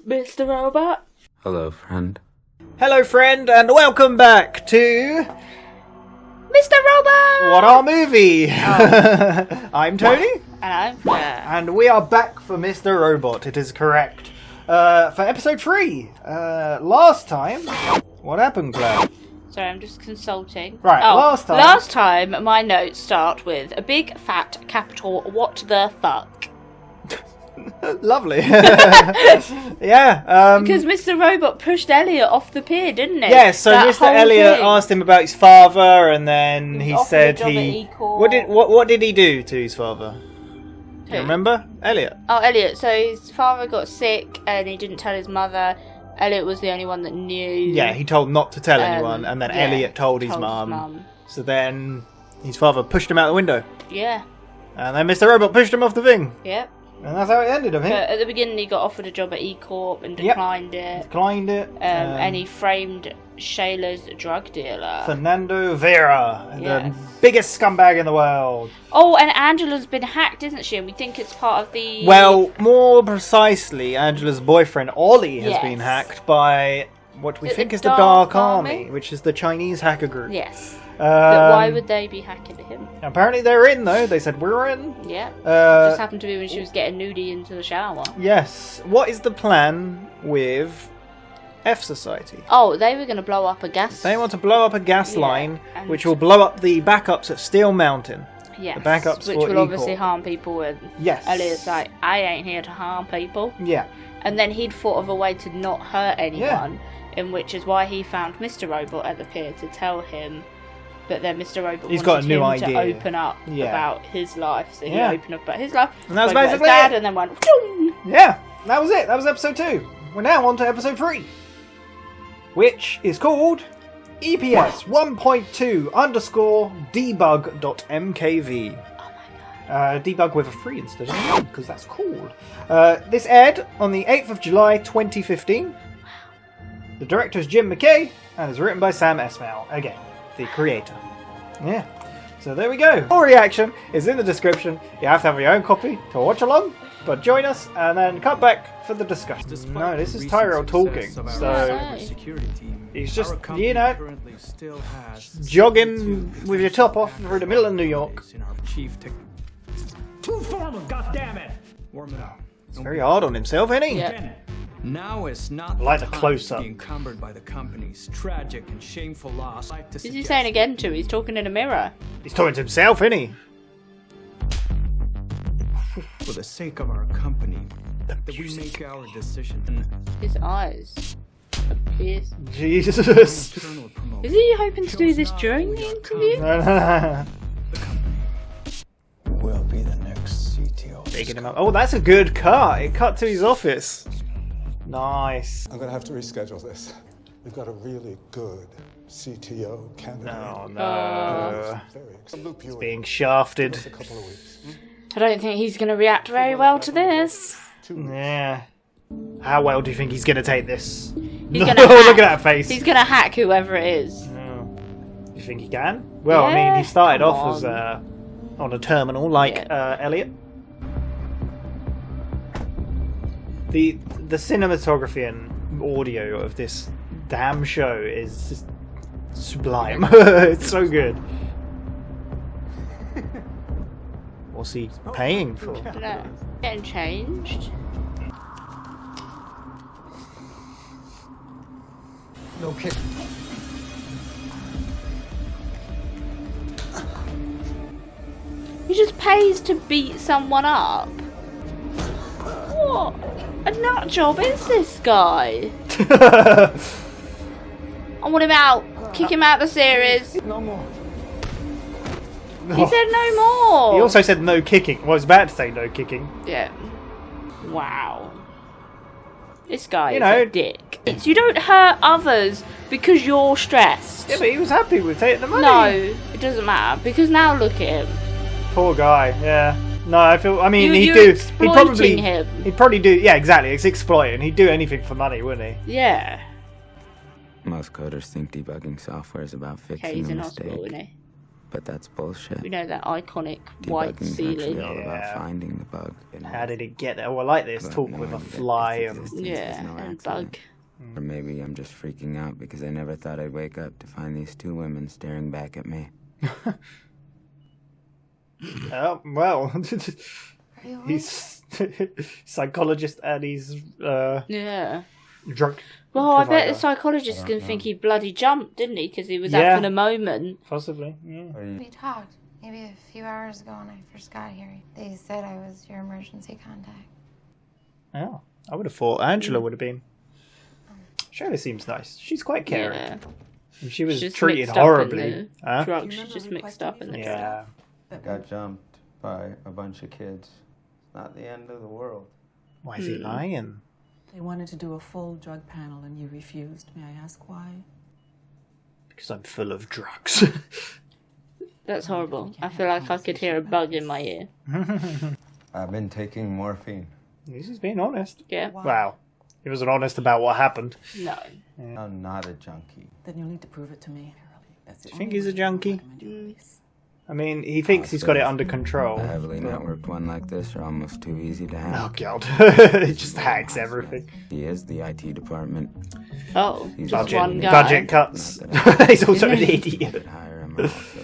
Mr. Robot? Hello, friend. Hello, friend, and welcome back to Mr. Robot! What Are Movie? Oh. I'm Tony. And I'm Claire. And we are back for Mr. Robot, it is correct. For episode 3. Last time, what happened, Claire? Sorry, I'm just consulting. Right, last time my notes start with a big fat capital what the fuck. Lovely. Yeah. Because Mr. Robot pushed Elliot off the pier, didn't he? Yeah, so that Mr. Elliot asked him about his father, and then he said what did he do to his father? Do you remember? Elliot. Oh, Elliot. So his father got sick and he didn't tell his mother. Elliot was the only one that knew. Yeah, he told not to tell anyone, and then Elliot told his mum. So then his father pushed him out the window. Yeah. And then Mr. Robot pushed him off the thing. Yep. And that's how it ended, I think. But at the beginning he got offered a job at E-Corp and declined it. Declined it. And he framed Shayla's drug dealer. Fernando Vera, the biggest scumbag in the world. Oh, and Angela's been hacked, isn't she? And we think it's part of the... Well, more precisely, Angela's boyfriend, Ollie, has been hacked by what we think is the Dark Army, which is the Chinese hacker group. Yes. But why would they be hacking him? Apparently they're in, though. They said, we're in. Yeah. Just happened to be when she was getting nudie into the shower. Yes. What is the plan with F Society? Oh, they were going to blow up a gas... They want to blow up a gas line, which will blow up the backups at Steel Mountain. Yes. The backups which will obviously harm people. And Elliot's like, I ain't here to harm people. Yeah. And then he'd thought of a way to not hurt anyone, in which is why he found Mr. Robot at the pier to tell him. But then Mr. Robot wanted him to open up about his life. So he opened up about his life. And that was basically it. And then went... Phoom! Yeah, that was it. That was episode 2. We're now on to episode 3. Which is called EPS 1.2_debug.mkv. Oh my god. Debug with a 3 instead of an 1, because that's cool. This aired on the 8th of July 2015. The director is Jim McKay, and is written by Sam Esmail. Again, the creator. Yeah. So there we go. Full reaction is in the description. You have to have your own copy to watch along, but join us and then cut back for the discussion. No, this is Tyrell talking, so he's just, you know, jogging with your top off through the middle of New York. Too formal, goddammit! Warm it up. It's very hard on himself, isn't he? Yep. Now is not I like the close-up. encumbered by the company's tragic and shameful loss. Who's he saying again to? He's talking in a mirror. He's talking to himself, isn't he? For the sake of our company, that we make our decision. His eyes. Pierce. Jesus. Is he hoping to do this during the interview? No. Will be the next CTO. Bigging him up. Oh, that's a good cut. It cut to his office. Nice. I'm gonna have to reschedule this. We've got a really good CTO candidate. Oh no. It's Being shafted. a couple of weeks. I don't think he's going to react very well to this. Yeah. How well do you think he's gonna take this? He's gonna Look at that face. He's going to hack whoever it is. Oh. You think he can? Well, I mean, he started off as on a terminal like Elliot. The cinematography and audio of this damn show is just sublime. It's so good. What's he paying for? No. Getting changed. No kick. He just pays to beat someone up. What a nut job is this guy? I want him out. Kick him out of the series. No more. He said no more. He also said no kicking. Well, I was about to say no kicking. Yeah. Wow. This guy is a dick. You don't hurt others because you're stressed. Yeah, but he was happy with taking the money. No, it doesn't matter because now look at him. Poor guy. Yeah. No, I mean, You're he'd exploiting him. He'd probably do. Yeah, exactly. It's exploiting. He'd do anything for money, wouldn't he? Yeah. Most coders think debugging software is about Okay, fixing he's a in hospital, mistake. isn't he? But that's bullshit. You know, that iconic white ceiling. All about finding the bug. How did it get there? Oh, I like this. Talk with a fly and... and bug. Or maybe I'm just freaking out because I never thought I'd wake up to find these two women staring back at me. Oh, well. He's psychologist and he's drunk. Well, I bet the psychologist can think he bloody jumped, didn't he? Because he was having a moment. Possibly, yeah. We talked maybe a few hours ago when I first got here. They said I was your emergency contact. Oh, I would have thought Angela would have been. Shirley seems nice. She's quite caring. Yeah. And she was treated horribly. Drugs, she's just mixed up in the Yeah. Got jumped by a bunch of kids. It's not the end of the world. Why is he lying? They wanted to do a full drug panel and you refused. May I ask why? Because I'm full of drugs. That's horrible. I feel like I could hear a bug in my ear. I've been taking morphine. He's being honest. Yeah. Wow. He wasn't honest about what happened. No. Yeah. I'm not a junkie. Then you'll need to prove it to me. Do you think he's a junkie? I mean, he thinks he's got it under control. A heavily networked one like this are almost too easy to handle. Oh, God. He just hacks everything. He is the IT department. Oh, He's just budget, one guy. Budget cuts. He's also an idiot.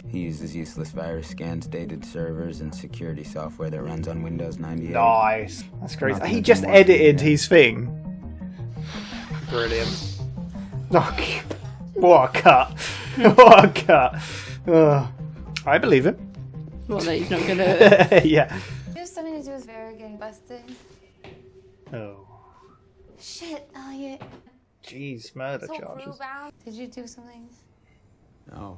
He uses useless virus scans, dated servers, and security software that runs on Windows 98. Nice. That's crazy. He just edited his thing. Brilliant. Oh, what a cut. What a cut. I believe it. Well, that he's not gonna... Yeah. It has something to do with Vera getting busted. Oh. Shit, Elliot. Jeez, murder So charges. crew-bound. Did you do something? No.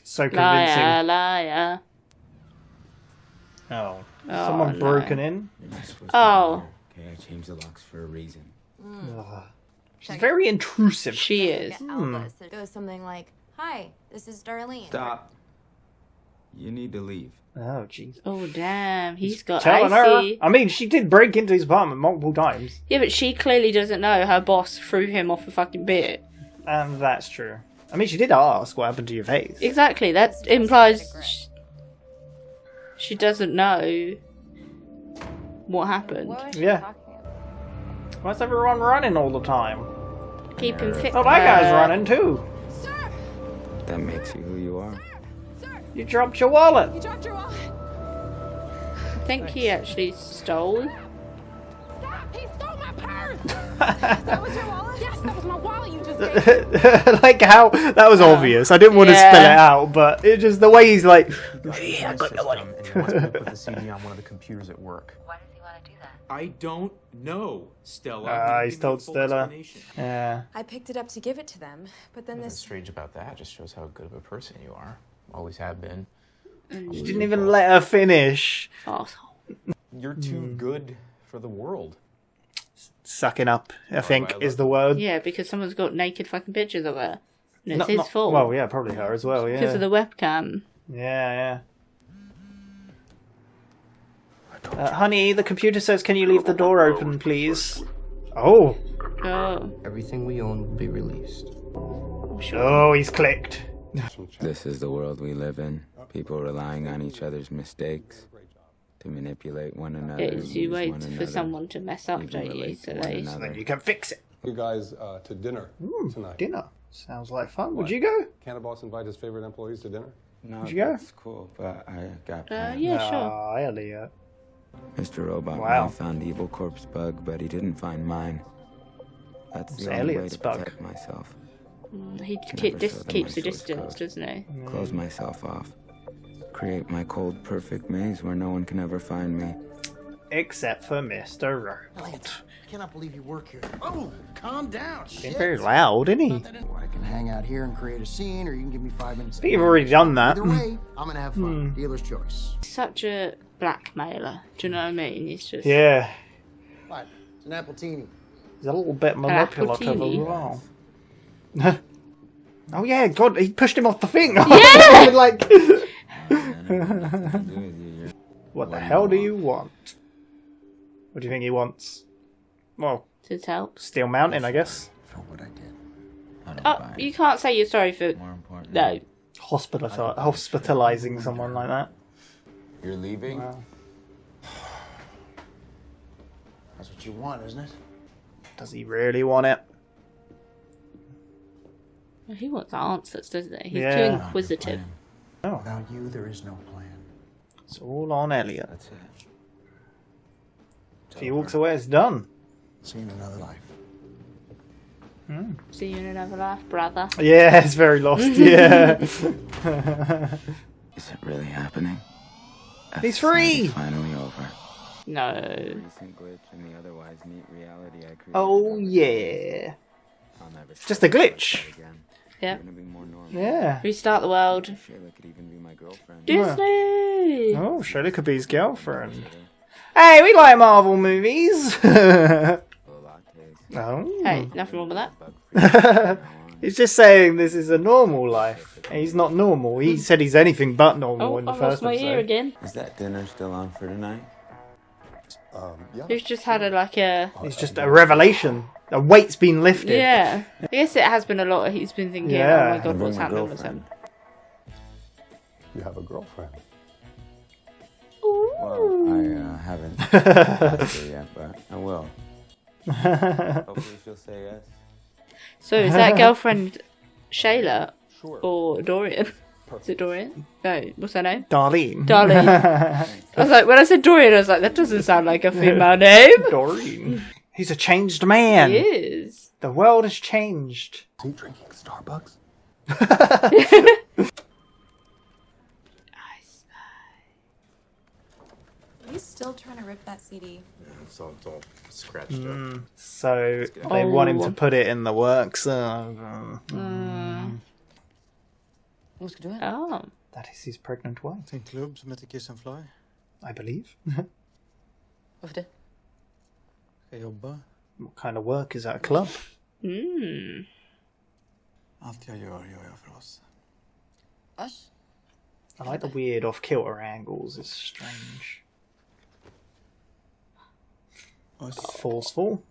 So convincing. Liar, liar. Oh. Someone broken in? Oh. Okay, I changed the locks for a reason. She's very intrusive. She is. It goes something like, "Hi, this is Darlene." Stop. You need to leave. Oh, jeez. Oh, damn. He's got Telling icy. her. I mean, she did break into his apartment multiple times. Yeah, but she clearly doesn't know her boss threw him off a fucking bit. And that's true. I mean, she did ask what happened to your face. Exactly. That implies she doesn't know what happened. What was she Yeah. talking about? Why's everyone running all the time? Keep him fit. Oh, that guy's running too. Sir! That makes you who you are. Sir! You dropped your wallet. You dropped your wallet! I think he actually stole. Stop! He stole my purse! That was your wallet? Yes, that was my wallet you just gave. Like how that was obvious. I didn't want to spell it out, but it just the way he's like, I got the wallet. And he wants me to put the CD on one of the computers at work. Why does he want to do that? I don't know, Stella. He's told Stella. Yeah. I picked it up to give it to them, but then Nothing this... strange about that. Just shows how good of a person you are. Always have been. She didn't even let her finish. Asshole. You're too good for the world. Sucking up, I think, is the word. Yeah, because someone's got naked fucking pictures of her. And it's his fault. Well, yeah, probably her as well, yeah. Because of the webcam. Yeah. Honey, the computer says, can you leave the door open, please? Oh. Oh. Everything we own will be released. Oh, he's clicked. This is the world we live in. People relying on each other's mistakes to manipulate one another. It is you wait for someone to mess up, don't you? So then you can fix it. You guys to dinner tonight. Dinner. Sounds like fun. Would you go? Can a boss invite his favorite employees to dinner? No, Would you go? that's cool, but I got plans. Yeah, sure. Oh, Elliot. Mr. Robot Wow. found Evil Corp's bug, but he didn't find mine. That's It's the only way Elliot's to bug. protect myself. He Never show them keeps my a source distance, code. doesn't he? Close myself off. Create my cold, perfect maze where no one can ever find me. Except for Mr. Robot. I cannot believe you work here. Oh, calm down. Being very loud, isn't he? I can hang out here and create a scene, or you can give me 5 minutes. But you've already done that. Either way, I'm gonna have fun. Dealer's choice. Such a blackmailer. Do you know what I mean? He's just... Yeah. What? It's an appletini. He's a little bit manipulative as Appletini. well. Oh yeah, God, he pushed him off the thing. Yeah! Like, what the hell do you want? What do you think he wants? Well, To help. Steel Mountain, I guess. For what I did. Oh, you can't say you're sorry for... More important. No. hospitalizing someone like that. You're leaving? Wow. That's what you want, isn't it? Does he really want it? Well, he wants answers, doesn't he? He's Yeah. too inquisitive. Oh. Without you, there is no plan. It's all on Elliot. That's it. If he walks away, it's done. See you in another life. See you in another life, brother. Yeah, it's very lost. Yeah. Is it really happening? He's free! It's finally over. No. Recent glitch in the otherwise neat reality I created. Oh, yeah. I'll never Just a glitch. again. Yeah. Gonna be more normal. Yeah. Restart the world. Shayla could even be my girlfriend. Disney! Oh, Shirley could be his girlfriend. Hey, we like Marvel movies. Oh. Hey, nothing wrong with that. He's just saying this is a normal life. He's not normal. He said he's anything but normal in the I lost first my episode. ear again. Is that dinner still on for tonight? Yeah. He's just had a It's just a revelation. A weight's been lifted. Yeah. I guess it has been a lot. He's been thinking, Yeah. oh my god, what's My happening with girlfriend. him? You have a girlfriend. Well, I haven't asked her yet, but I will. Hopefully she'll say yes. So is that girlfriend Shayla or Dorian? Is it Dorian? No, what's her name? Darlene. Darlene. I was like, when I said Dorian, I was like, that doesn't sound like a female name. Doreen. He's a changed man. He is. The world has changed. Is he drinking Starbucks? Are you still trying to rip that CD? Yeah, it's all scratched up. So they want him to put it in the works. Wat ska du göra? Oh. That is his pregnant wife, In club som heter Kiss and Fly. I believe. Varför det? Ska jobba. What kind of work is at a club? Allt jag gör jag för oss. Us? I like the weird off-kilter angles. It's strange. Us. Forceful.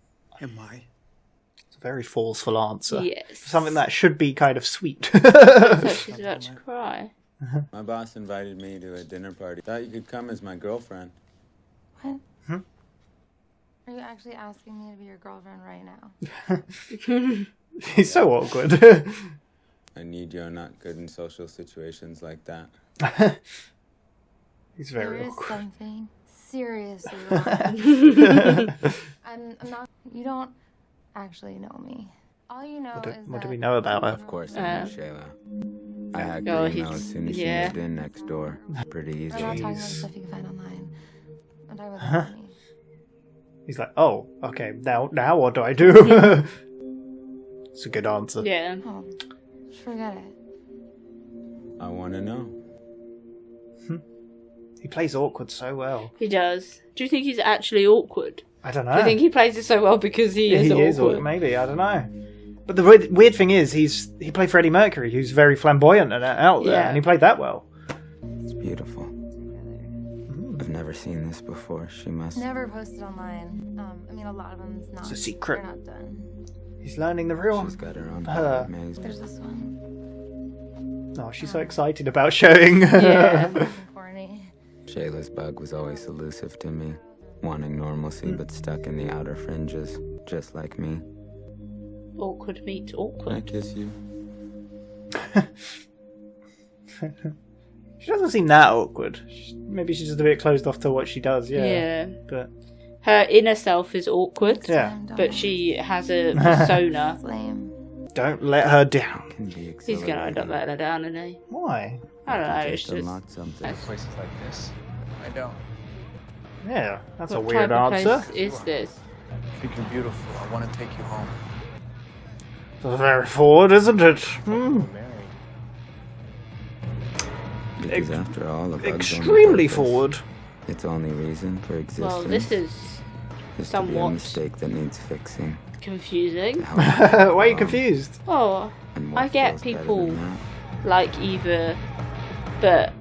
Am I? It's a very forceful answer. Yes. For something that should be kind of sweet. So she's about to cry. My boss invited me to a dinner party. Thought you could come as my girlfriend. What? Hmm? Are you actually asking me to be your girlfriend right now? He's so awkward. I need you're not good in social situations like that. He's very There is awkward. something seriously wrong. I'm not. You don't actually know me. All you know is What that do we know about her? Of course I know Shayla. I had Oh, her email as soon as she yeah. moved in next door. Pretty easy. I'm not talking about the stuff you can find online. I'm talking about me. He's like, oh, okay, now what do I do? It's a good answer. Yeah. Oh, forget it. I want to know. He plays awkward so well. He does. Do you think he's actually awkward? I don't know. Do you think he plays it so well because he is awkward? Maybe, I don't know. But the weird thing is, he played Freddie Mercury, who's very flamboyant and out there, Yeah. and he played that well. It's beautiful. I've never seen this before. She must. Never posted online. I mean, a lot of them's not. It's a secret. They're not done. He's learning the real. She's got her own her. maze. There's this one. Oh, she's so excited about showing. Yeah. Corny. Shayla's bug was always elusive to me, wanting normalcy but stuck in the outer fringes, just like me. Awkward meets Can I awkward. kiss you? She doesn't seem that awkward. Maybe she's just a bit closed off to what she does. Yeah. But Her inner self is awkward. yeah, But she has a persona. It's lame. don't let her down. Can be He's gonna end up letting her down, isn't he? Why? I don't know. It's Just just. unlock something. Places like this, I don't. Yeah, that's a What weird type of answer. place is this? I think you're beautiful. I want to take you home. It's very forward, isn't it? Married. Because after all, a bug's only Extremely purpose, forward. its only reason for existence Well, this is is to be a somewhat mistake that needs fixing. confusing. Why are you confused? Oh, And what I get feels better people than that? like either, but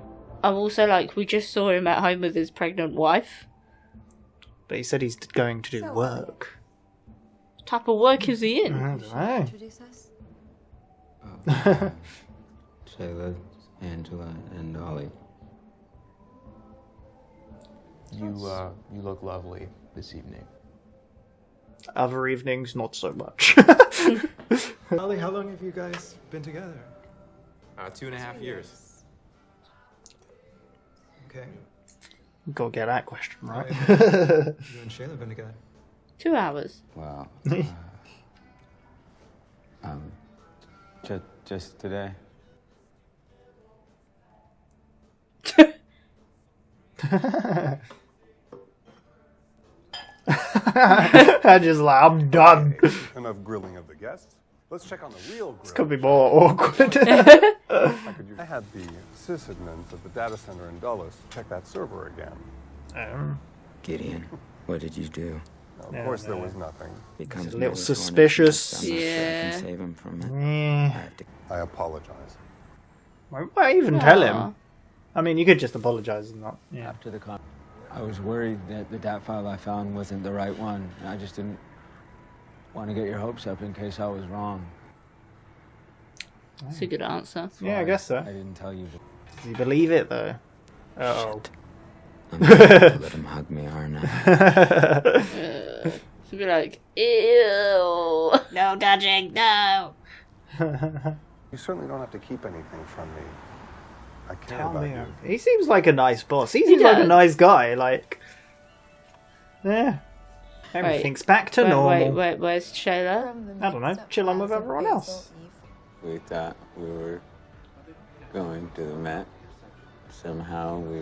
I'm also like, we just saw him at home with his pregnant wife. But he said he's going to do work. What type of work is he in? I don't know. Introduce us. Shayla, Angela and Ollie. You look lovely this evening. Other evenings, not so much. Ollie, how long have you guys been together? 2.5 years. Okay. Gotta get that question right. You and Shayla been together? 2 hours. Wow. Just today. I just like, I'm done. Enough grilling of the guests. Let's check on the real grill. This could be more awkward. I had the sysadmins of the data center in Dulles check that server again. Gideon, what did you do? Of course there was nothing. It's a little suspicious. Yeah. Save him from it. I apologize. Why even tell him? I mean, you could just apologize and not. Yeah. After the con, I was worried that the DAT file I found wasn't the right one. I just didn't want to get your hopes up in case I was wrong. That's a good answer. Yeah, I guess so. I didn't tell you. Does he believe it though? Uh-oh. I'm gonna have to let him hug me, aren't I? She'd be like, ew. No touching, no. You certainly don't have to keep anything from me. I care about you. He seems like a nice boss. He seems like a nice guy. Like, yeah. Everything's back to normal. Wait, where's Shayla? I don't know, chilling with everyone else. We thought we were going to the Met. Somehow we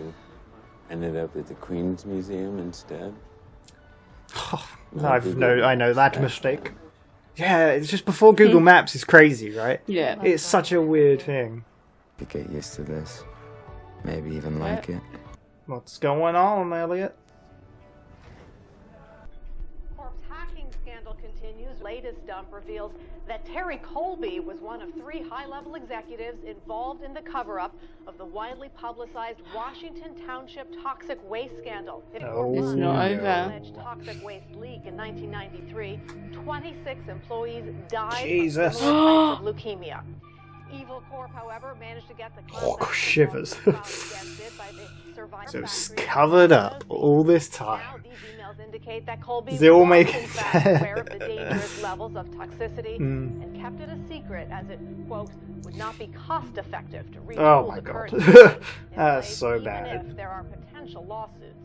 ended up at the Queen's Museum instead. I know that mistake. Yeah, it's just before Google Maps is crazy, right? Yeah. It's such a weird thing. To get used to this. Maybe even like it. What's going on, Elliot? Corp's hacking scandal continues. Latest dump reveals that Terry Colby was one of 3 high-level executives involved in the cover-up of the widely publicized Washington Township toxic waste scandal. It's not over. Alleged toxic waste leak in 1993. 26 employees died from types of leukemia. Evil Corp, however, managed to get the shivers. So it's covered up all this time. Indicate that Colby Does it all was make in fact aware of the dangerous levels of toxicity and kept it a secret as it, quote, would not be cost effective to retool the current That's so bad. if there are potential lawsuits.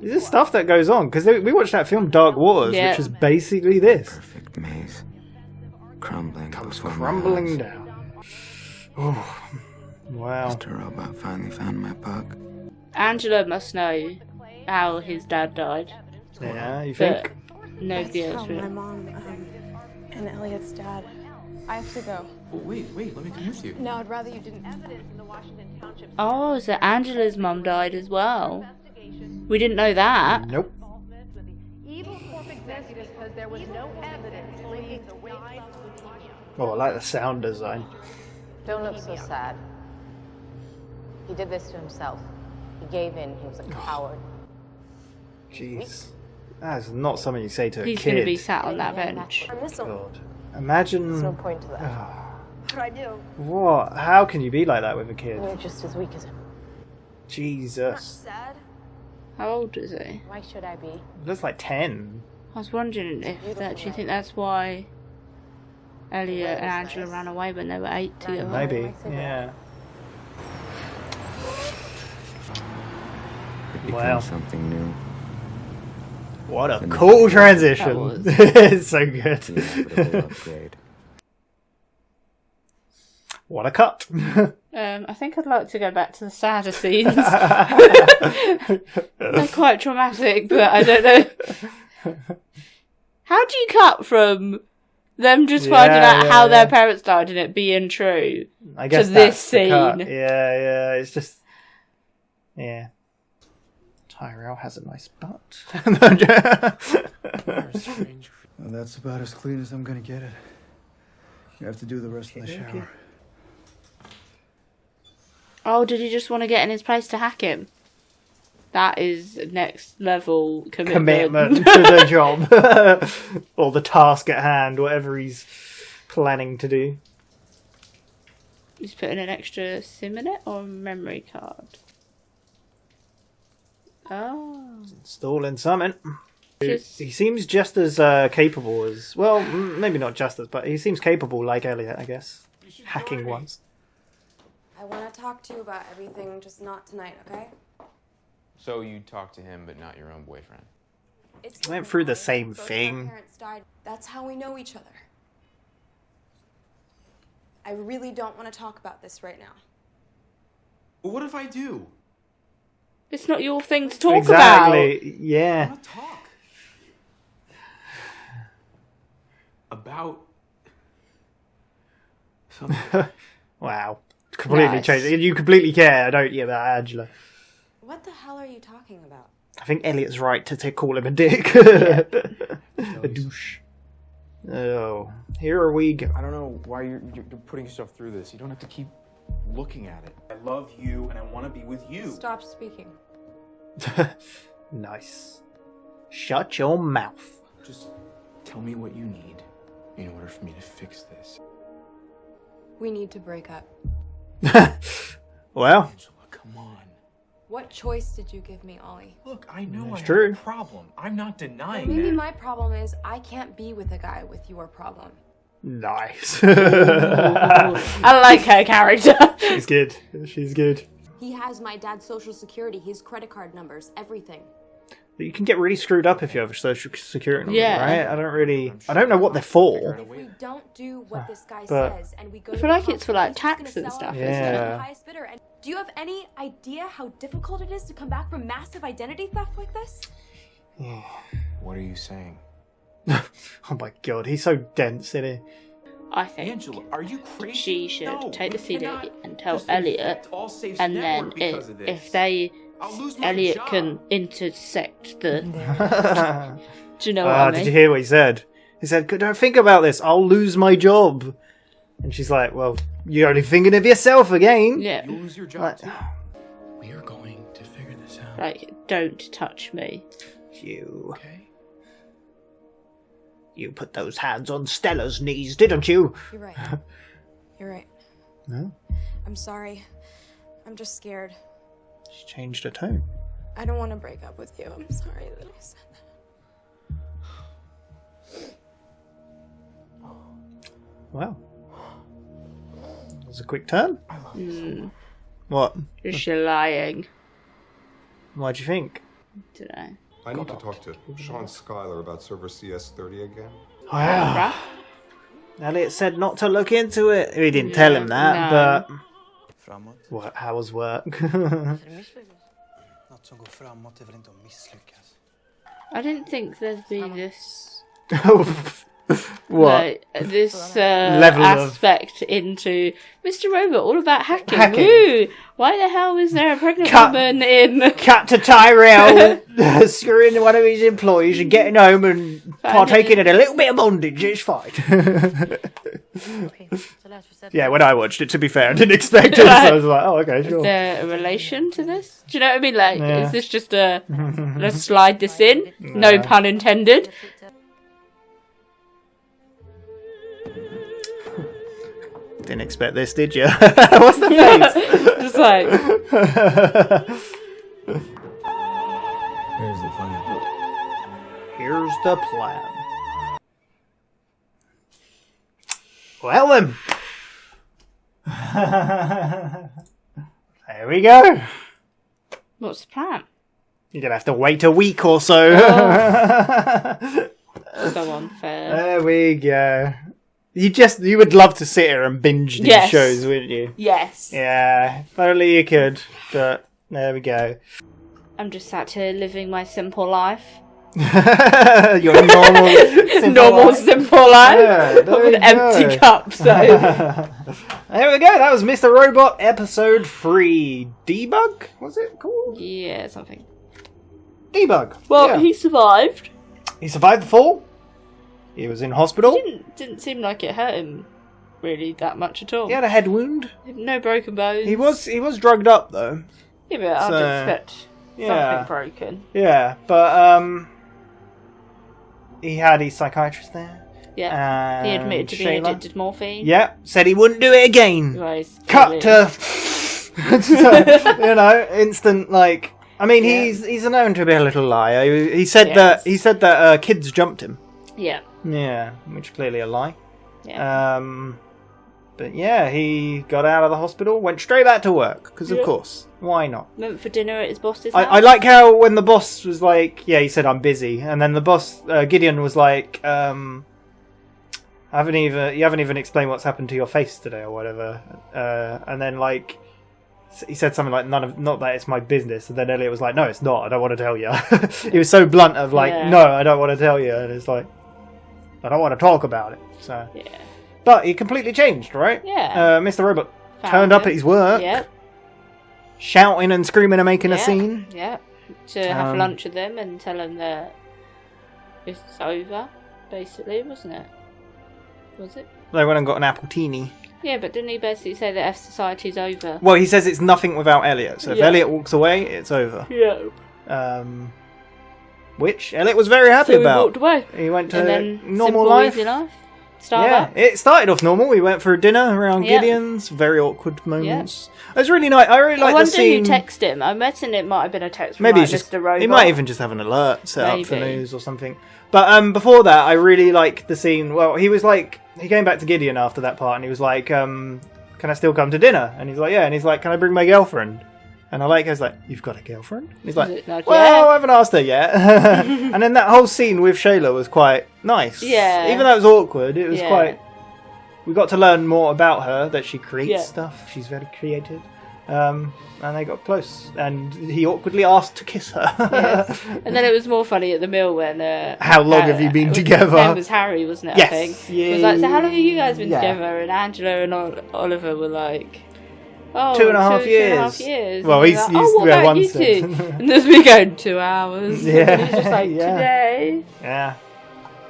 Is this stuff that goes on? Because we watched that film Dark Waters, which is basically this. Perfect maze. Crumbling. Comes crumbling down. Oh, wow. Mr. Robot finally found my bug. Angela must know how his dad died. Yeah, you think? Nobody else My mom and Elliot's dad. I have to go. Oh, wait, let me come with you. No, I'd rather you didn't. Evidence in the Washington Township. Oh, so Angela's mum died as well. We didn't know that. Nope. Evil Corp exists because there was no evidence linking the waste of leukemia. Oh, I like the sound design. Don't look so sad. He did this to himself. He gave in. He was a coward. Jeez. That's not something you say to a He's kid. going to be sat on that bench. I miss him. God. Imagine... There's no point to that. What I do? What? How can you be like that with a kid? You're just as weak as him. Jesus. Sad? How old is he? Why should I be? He looks like 10. I was wondering if that. Do you think that's why Elliot and Angela ran away when they were 8 together? Maybe, yeah. It becomes something new. What a cool transition. It's so good. Upgrade. What a cut. I think I'd like to go back to the sadder scenes. They're quite traumatic, but I don't know. How do you cut from them just finding out how their parents died and it being true I guess to this scene? Yeah, it's just... Yeah. Tyrell has a nice butt. Well, that's about as clean as I'm gonna get it. You have to do the rest of the shower. Oh, did he just want to get in his place to hack him? That is next level commitment to the job. Or the task at hand, whatever he's planning to do. He's putting an extra SIM in it or a memory card. Oh. Installing something. He Just... seems just as capable as... Well, maybe not just as, but he seems capable like Elliot, I guess. Hacking once. I want to talk to you about everything, just not tonight, okay? So you talk to him, but not your own boyfriend? We went through the same thing. Our parents died. That's how we know each other. I really don't want to talk about this right now. Well, what if I do? It's not your thing to talk about. Exactly, yeah. I want to talk. About... something. Wow. Completely changed. You completely care, don't you, about Angela? What the hell are you talking about? I think Elliot's right to call him a dick. A douche. Oh, here we go. I don't know why you're putting yourself through this. You don't have to keep looking at it. I love you and I want to be with you. Stop speaking. Nice. Shut your mouth. Just tell me what you need in order for me to fix this. We need to break up. Well. Angela, come on. What choice did you give me, Ollie? Look, I know That's I true. have a problem. I'm not denying Maybe that. my problem is I can't be with a guy with your problem. Nice. I like her character. She's good. She's good. He has my dad's social security, his credit card numbers, everything. But you can get really screwed up if you have a social security number, Yeah. right? I don't know what they're for. If we don't do what this guy But- says and we go I to feel the like it's for like company, he's tax gonna and sell stuff, it isn't to Yeah. the highest bidder. And do you have any idea how difficult it is to come back from massive identity theft like this? What are you saying? Oh my god, he's so dense, isn't he? I think Angela, are you crazy? she should No, take the you CD cannot and tell just Elliot, infect all Safe's and then network because of this. if they I'll lose my Elliot job. can intersect the. Do you know what I mean? Did you hear what he said? He said, "Don't think about this. I'll lose my job." And she's like, "Well, you're only thinking of yourself again." Yeah. You'll lose your job Like, too. We are going to figure this out. Like, don't touch me. You. Okay. You put those hands on Stella's knees, didn't you? You're right. You're right. No. I'm sorry. I'm just scared. She changed her tone. I don't want to break up with you. I'm sorry that I said that. Wow. That was a quick turn. What? Is she lying? What'd you think? Don't know. I need to talk to Sean Schuyler about server CS30 again. Wow. Elliot said not to look into it. He didn't tell him that, but... What, how was work? I didn't think there'd be this. What? Like, this Level of- aspect into Mr. Robot, all about hacking. Hacking. Woo! Why the hell is there a pregnant Cut. woman in? Cut to Tyrell screwing one of his employees and getting home and partaking in a little bit of bondage. It's fine. Yeah, when I watched it, to be fair, I didn't expect it, so I was like, oh, okay, Is sure. there a relation to this? Do you know what I mean? Like, Yeah. is this just a let's slide this in? No pun intended. Didn't expect this, did you? What's the face? Just like, Here's the plan. Here's the plan. Well then. There we go. what's the plan? You're going to have to wait a week or so. So unfair. There we go. You would love to sit here and binge these Yes. shows, wouldn't you? Yes. Yeah, if only you could. But there we go. I'm just sat here living my simple life. Your normal, simple life Yeah, with there an we empty go. cup. So There we go. That was Mr. Robot episode 3. Debug? Was it called? yeah, something. Debug. Well, Yeah. he survived. He survived the fall. He was in hospital. Didn't seem like it hurt him really that much at all. He had a head wound. No broken bones. He was drugged up though. Yeah, but I'd So, expect yeah. something broken. Yeah, but he had his psychiatrist there. Yeah. He And admitted to being Shayla. addicted to morphine. Yeah, said he wouldn't do it again. Right. Cut to, instant like. I mean, he's known to be a little liar. He said that kids jumped him. Yeah. Yeah, which is clearly a lie. Yeah. But yeah, he got out of the hospital, went straight back to work because of course, why not? Went for dinner at his boss's house. I like how when the boss was like, yeah, he said I'm busy, and then the boss Gideon was like, you haven't even explained what's happened to your face today or whatever, and then like he said something like not that it's my business, and then Elliot was like, no, it's not, I don't want to tell you. He was so blunt of like, no, I don't want to tell you, and it's like, I don't want to talk about it. So yeah. But he completely changed, right? Yeah. Mr. Robot turned up at his work. Yep. Shouting and screaming and making a scene. Yeah. To have lunch with them and tell them that it's over, basically, wasn't it? Was it? They went and got an apple teeny. Yeah, but didn't he basically say that F Society's over? Well, he says it's nothing without Elliot. So if Elliot walks away, it's over. Yeah. Which Elliot was very happy about. He walked away. He went to and then normal life. Easy life. It started off normal. We went for a dinner around Gideon's. Very awkward moments. It was really nice. I really liked the scene. I wonder who texted him. I imagine it might have been a text from Maybe like just Mr. Robot. He might even just have an alert set up for news or something. But before that, I really liked the scene. Well, he was like, he came back to Gideon after that part, and he was like, "Can I still come to dinner?" And he's like, "Yeah." And he's like, "Can I bring my girlfriend?" And I like, I was like, "You've got a girlfriend?" And he's like, "Well, I haven't asked her yet." And then that whole scene with Shayla was quite nice. Yeah. Even though it was awkward, it was quite. We got to learn more about her, that she creates stuff. She's very creative. And they got close. And he awkwardly asked to kiss her. Yes. And then it was more funny at the meal when... how long have you been together? It was Harry, wasn't it, yes. I think? Yeah. It was like, so how long have you guys been together? And Angela and Oliver were like... Oh, 2.5 years. 2.5 years. Well, he's like, what about you two? And this we go 2 hours. Yeah. And he's just like, today. Yeah.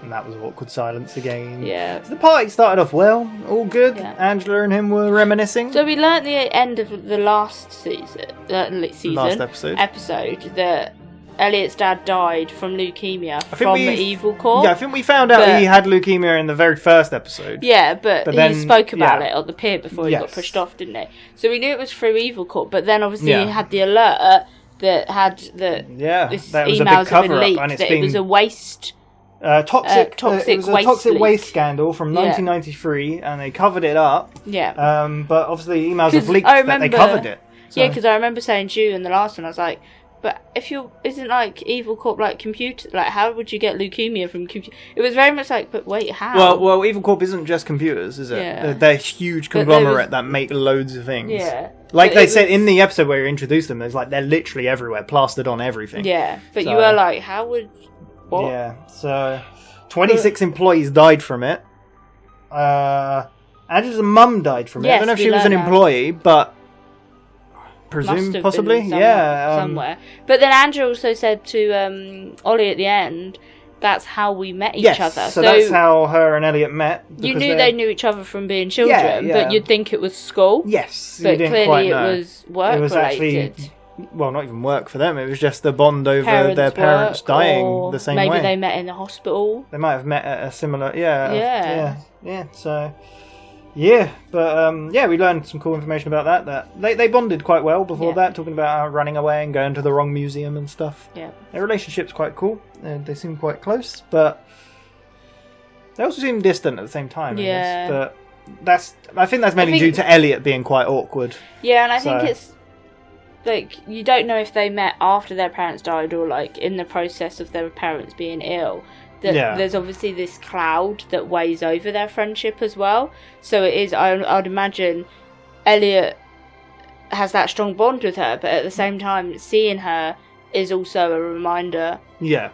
And that was awkward silence again. Yeah. So the party started off well, all good. Yeah. Angela and him were reminiscing. So we learnt the end of the last season, last episode that Elliot's dad died from leukemia from Evil Corp. Yeah, I think we found out he had leukemia in the very first episode. Yeah, but he spoke about it on the pier before he got pushed off, didn't he? So we knew it was through Evil Corp, but then obviously he had the alert that had this emails have been leaked, that it was a waste... toxic waste scandal from 1993, and they covered it up. Yeah. But obviously emails have leaked that they covered it. So. Yeah, because I remember saying to you in the last one, I was like, but if isn't like Evil Corp like computer, like how would you get leukemia from computer? It was very much like, but wait, how? Well, Evil Corp isn't just computers, is it? Yeah. They're a huge conglomerate that make loads of things. Yeah. Like they said in the episode where you introduced them, there's like they're literally everywhere, plastered on everything. Yeah, but you were like, how would... What? Yeah, so 26 employees died from it. Angela's mum died from it. I don't know if she was an employee, but presume possibly. Somewhere. But then Angela also said to Ollie at the end, that's how we met each other. So that's how her and Elliot met. You knew they knew each other from being children, but you'd think it was school. Yes, but clearly it was work related. Actually, well, not even work for them. It was just a bond over their parents dying the same way. Maybe they met in the hospital. They might have met at a similar... Yeah. So, yeah. But, we learned some cool information about that they bonded quite well before that, talking about running away and going to the wrong museum and stuff. Yeah. Their relationship's quite cool. They seem quite close, but they also seem distant at the same time, I guess. But I think that's mainly due to Elliot being quite awkward. Yeah, and I think it's... Like, you don't know if they met after their parents died or, like, in the process of their parents being ill. There's obviously this cloud that weighs over their friendship as well. So it is, I'd imagine, Elliot has that strong bond with her, but at the same time, seeing her is also a reminder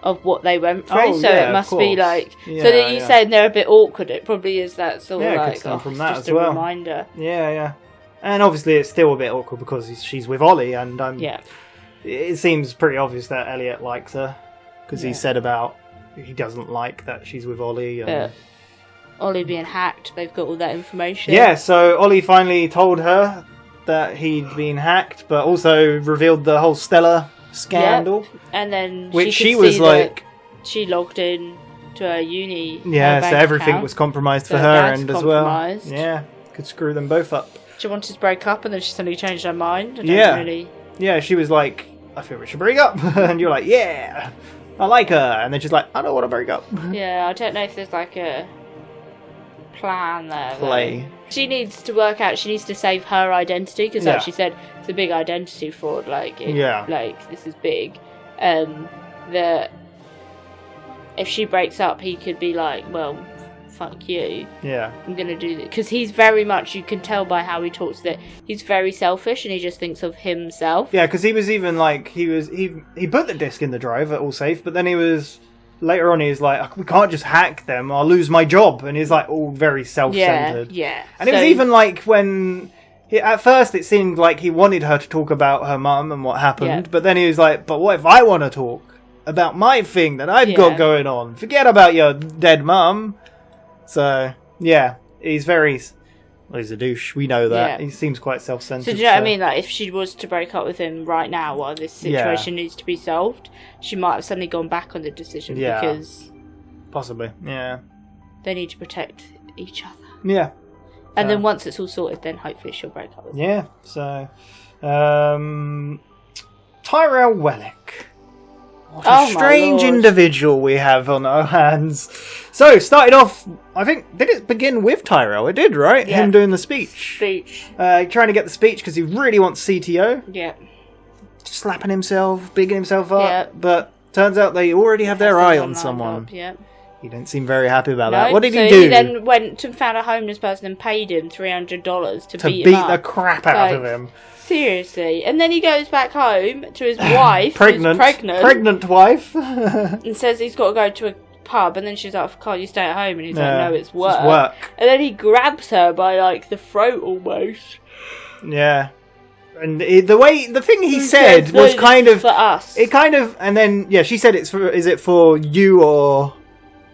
of what they went through. It must be, like... so that you saying they're a bit awkward, it probably is that sort of, like, from that just as well. Reminder. Yeah. And obviously it's still a bit awkward because she's with Ollie, and it seems pretty obvious that Elliot likes her because he said about he doesn't like that she's with Ollie. And... Ollie being hacked, they've got all that information. Yeah, so Ollie finally told her that he'd been hacked, but also revealed the whole Stella scandal. And then she was like... She logged in to her uni. Yeah, her so bank everything account. was compromised for So her that's end as well. compromised. Yeah, could screw them both up. She wanted to break up, and then she suddenly changed her mind. I don't Yeah. really... Yeah, she was like, I think we should break up. And you're like, yeah, I like her. And then she's like, I don't want to break up. Yeah, I don't know if there's like a plan there. Play. Though. She needs to work out, she needs to save her identity, because like she said, it's a big identity fraud, like, like, this is big. That if she breaks up, he could be like, well, fuck you. Yeah. I'm gonna do this. Because he's very much, you can tell by how he talks that he's very selfish and he just thinks of himself. Yeah, because he was even like, he put the disc in the drive at All Safe, but then he was, later on he was like, we can't just hack them, I'll lose my job. And he's like, all very self-centered. Yeah. And it was even like when, at first it seemed like he wanted her to talk about her mum and what happened, but then he was like, but what if I want to talk about my thing that I've got going on? Forget about your dead mum. So, yeah, he's very... Well, he's a douche. We know that. He seems quite self-centered. So do you know what I mean? Like, if she was to break up with him right now while this situation needs to be solved, she might have suddenly gone back on the decision because... Possibly, yeah. They need to protect each other. Yeah. And then once it's all sorted, then hopefully she'll break up with him. Yeah, so... Tyrell Wellick. What a strange individual we have on our hands. So, started off, I think, did it begin with Tyrell? It did, right? Yeah. Him doing the speech. Trying to get the speech because he really wants CTO. Yeah. Slapping himself, bigging himself up. Yeah. But turns out they already have their eye on someone. Yeah. He didn't seem very happy about that. What did so he do? He then went and found a homeless person and paid him $300 to beat him up. The crap out of him. Seriously. And then he goes back home to his wife, pregnant wife, and says he's got to go to a pub. And then she's like, can't you stay at home? And he's like, no, it's work. It's work. And then he grabs her by like the throat almost. Yeah. And the thing he said was kind of for us. It kind of, and then she said is it for you or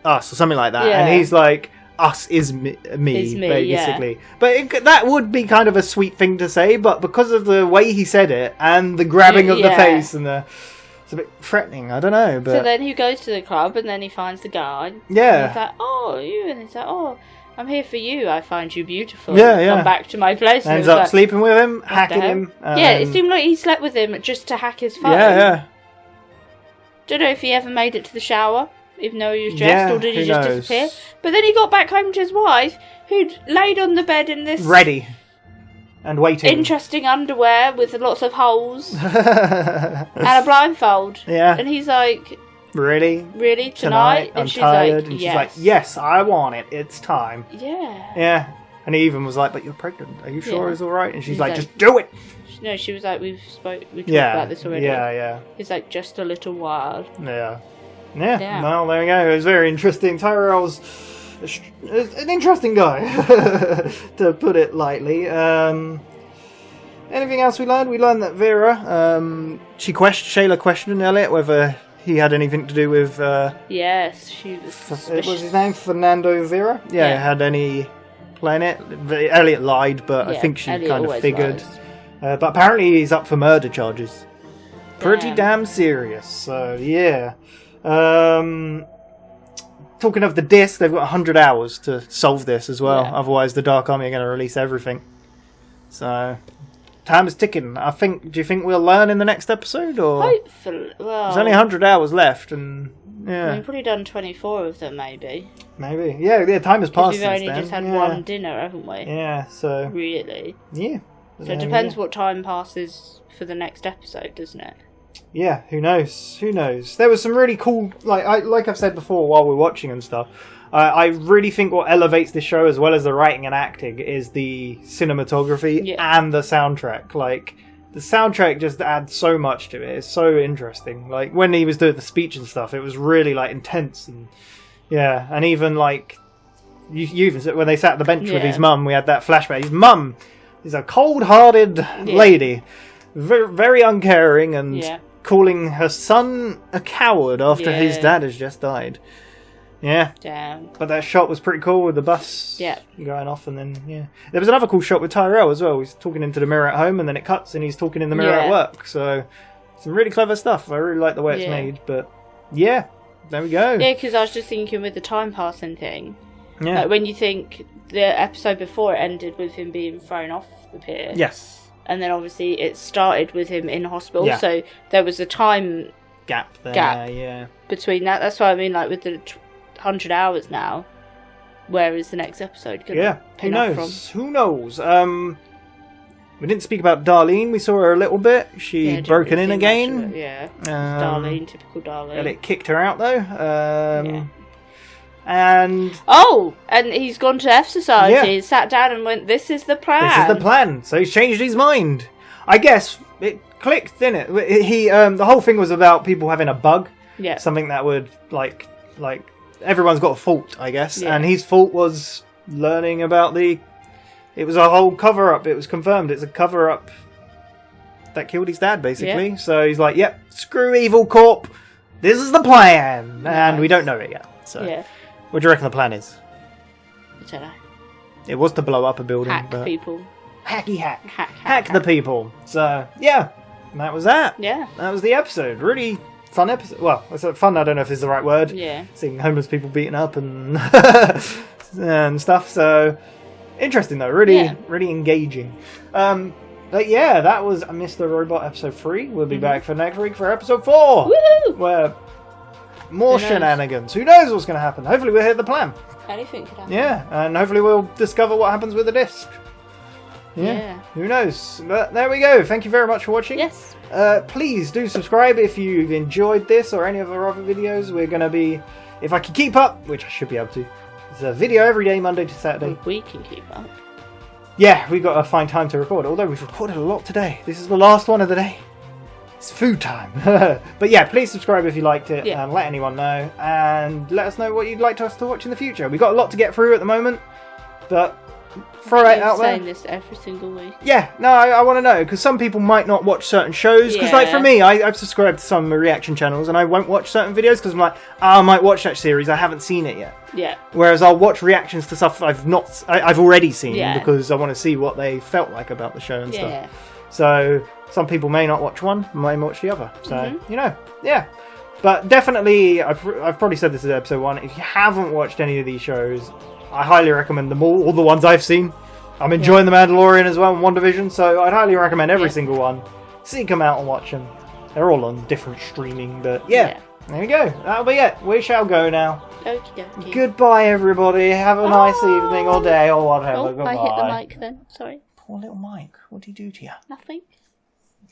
us or something like that. Yeah. And he's like, us is me basically. Yeah. But that would be kind of a sweet thing to say, but because of the way he said it and the grabbing of the face and it's a bit threatening. I don't know. But so then he goes to the club and then he finds the guy. Yeah. And he's like, oh, you, and he's like, oh, I'm here for you. I find you beautiful. Yeah. Come back to my place. Ends up sleeping with him, hacking him. Yeah, it seemed like he slept with him just to hack his phone. Yeah. Don't know if he ever made it to the shower, even though he was dressed, or did he just knows? disappear? But then he got back home to his wife, who'd laid on the bed in this ready and waiting, interesting underwear with lots of holes and a blindfold. Yeah, and he's like, really tonight? I'm and she's tired. like, and she's like, yes, I want it. It's time. Yeah. And he even was like, but you're pregnant. Are you sure it's all right? And she's like, like, just do it. No, she was like, we talked about this already. Yeah. He's like, just a little while. Yeah. Well, there we go. It was very interesting. Tyrell's an interesting guy, to put it lightly. Anything else we learned? We learned that Vera, Shayla questioned Elliot whether he had anything to do with... yes, she was suspicious. Was his name Fernando Vera? Yeah. Had any play in it? Elliot lied, but I think she Elliot kind of figured. lies. But apparently he's up for murder charges. Pretty damn serious. So, yeah. Talking of the disc, they've got 100 hours to solve this as well. Yeah. Otherwise, the Dark Army are going to release everything. So, time is ticking. Do you think we'll learn in the next episode? Or hopefully. Well, there's only 100 hours left, and we've probably done 24 of them, maybe. Maybe. Yeah, time has passed. We've only just had one dinner, haven't we? Yeah, so. Really? Yeah. So it depends what time passes for the next episode, doesn't it? Yeah, who knows? There was some really cool, like I've said before while we're watching and stuff, I really think what elevates this show as well as the writing and acting is the cinematography and the soundtrack. Like, the soundtrack just adds so much to it. It's so interesting. Like, when he was doing the speech and stuff, it was really, intense. And and even, you even said when they sat at the bench with his mum, we had that flashback. His mum is a cold-hearted lady. Very, very uncaring and calling her son a coward after his dad has just died. Yeah. Damn. But that shot was pretty cool with the bus going off, and then there was another cool shot with Tyrell as well. He's talking into the mirror at home, and then it cuts, and he's talking in the mirror at work. So some really clever stuff. I really like the way it's made. But there we go. Yeah, because I was just thinking with the time passing thing. Yeah. Like when you think the episode before it ended with him being thrown off the pier. Yes. And then obviously it started with him in hospital. Yeah. So there was a time gap there. Yeah. Between that. That's what I mean. Like with the 100 hours now. Where is the next episode going to Who knows? Who knows? We didn't speak about Darlene. We saw her a little bit. She'd broken in again. Yeah. Darlene, typical Darlene. And it kicked her out though. And and he's gone to F Society, sat down and went, "This is the plan." This is the plan. So he's changed his mind. I guess it clicked, didn't it? He the whole thing was about people having a bug. Yeah. Something that would like everyone's got a fault, I guess. Yeah. And his fault was learning about it was a whole cover-up. It was confirmed. It's a cover-up that killed his dad, basically. Yeah. So he's like, yep, screw Evil Corp. This is the plan. Nice. And we don't know it yet. So what do you reckon the plan is? I don't know. It was to blow up a building. Hack but people. Hack the people. So, yeah. And that was that. Yeah. That was the episode. Really fun episode. Well, I said fun, I don't know if this is the right word. Yeah. Seeing homeless people beaten up and and stuff. So, interesting though. Really engaging. But yeah, that was Mr. Robot episode 3. We'll be back for next week for episode 4. Woohoo! Where more shenanigans. Who knows what's going to happen? Hopefully we'll hit the plan. Anything could happen. Yeah, and hopefully we'll discover what happens with the disc. Yeah. Who knows? But there we go. Thank you very much for watching. Yes. Please do subscribe if you've enjoyed this or any of our other videos. We're going to be, if I can keep up, which I should be able to, there's a video every day, Monday to Saturday. We can keep up. Yeah, we've got to find time to record, although we've recorded a lot today. This is the last one of the day. It's food time. But yeah, please subscribe if you liked it and let anyone know. And let us know what you'd like us to watch in the future. We've got a lot to get through at the moment, but throw it out there. Saying this every single week. Yeah, no, I want to know, because some people might not watch certain shows. Because like for me, I've subscribed to some reaction channels and I won't watch certain videos because I'm like, I might watch that series, I haven't seen it yet. Yeah. Whereas I'll watch reactions to stuff I've already seen because I want to see what they felt like about the show and stuff. So some people may not watch one, may watch the other. So you know, But definitely, I've probably said this in episode 1. If you haven't watched any of these shows, I highly recommend them all the ones I've seen. I'm enjoying The Mandalorian as well and WandaVision, so I'd highly recommend every single one. Seek them out and watch them. They're all on different streaming, but there we go. That'll be it. We shall go now. Okie dokie. Goodbye, everybody. Have a nice evening or day or whatever. Oh, Goodbye. I hit the mic then. Sorry. Poor little Mike. What did he do to you? Nothing.